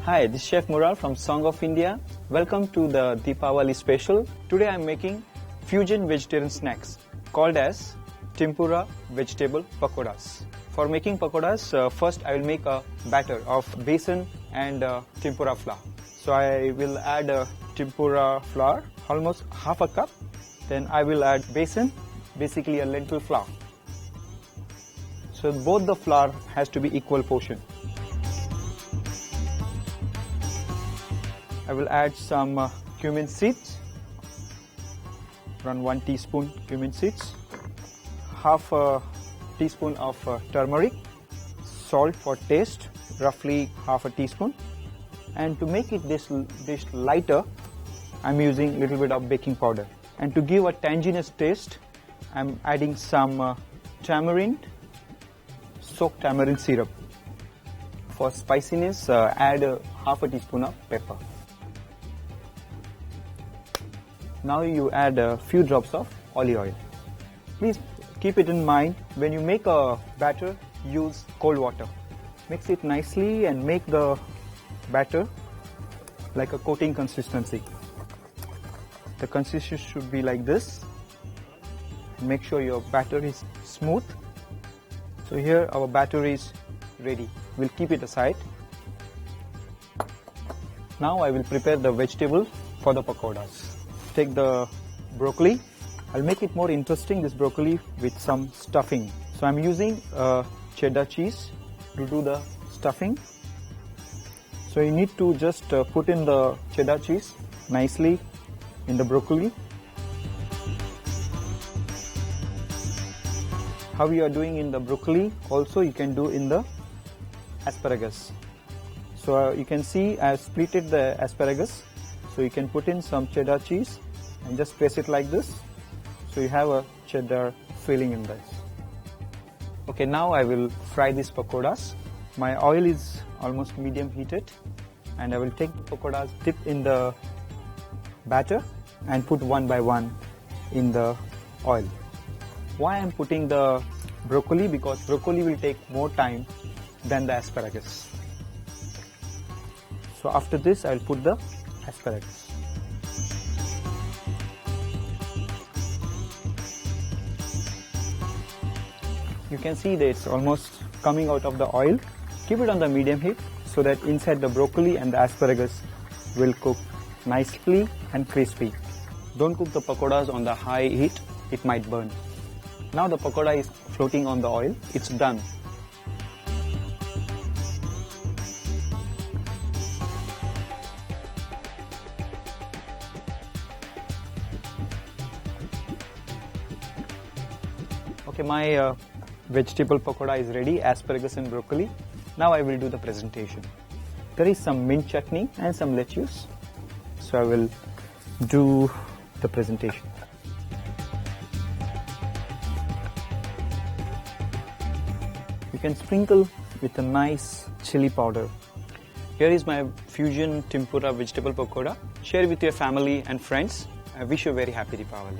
Hi, this is Chef Mural from Song of India. Welcome to the Deepavali special. Today I am making fusion vegetarian snacks called as Tempura vegetable pakodas. For making pakodas, first I will make a batter of besan and tempura flour. So I will add tempura flour, almost half a cup. Then I will add besan, basically a lentil flour. So both the flour has to be equal portion. I will add some cumin seeds, around 1 teaspoon cumin seeds, half a teaspoon of turmeric, salt for taste, roughly half a teaspoon. And to make it this dish lighter, I'm using a little bit of baking powder. And to give a tanginess taste, I'm adding some tamarind, soaked tamarind syrup. For spiciness, add half a teaspoon of pepper. Now you add a few drops of olive oil. Please keep it in mind, when you make a batter, use cold water. Mix it nicely and make the batter like a coating consistency. The consistency should be like this. Make sure your batter is smooth. So here our batter is ready. We'll keep it aside. Now I will prepare the vegetables for the pakodas. Take the broccoli. I'll make it more interesting, this broccoli, with some stuffing. So I'm using cheddar cheese to do the stuffing. So you need to just put in the cheddar cheese nicely in the broccoli. How you are doing in the broccoli, also you can do in the asparagus. So you can see I have splitted the asparagus. So you can put in some cheddar cheese and just press it like this. So you have a cheddar filling in this. Okay, now I will fry these pakodas. My oil is almost medium heated, and I will take the pakodas, dip in the batter and put one by one in the oil. Why I am putting the broccoli? Because broccoli will take more time than the asparagus. So after this I will put the asparagus. You can see that it's almost coming out of the oil. Keep it on the medium heat so that inside the broccoli and the asparagus will cook nicely and crispy. Don't cook the pakodas on the high heat, it might burn. Now the pakoda is floating on the oil, it's done. Okay, my vegetable pakoda is ready, asparagus and broccoli. Now I will do the presentation. There is some mint chutney and some lettuce. So I will do the presentation. You can sprinkle with a nice chili powder. Here is my fusion tempura vegetable pakoda. Share with your family and friends. I wish you a very happy Deepavali.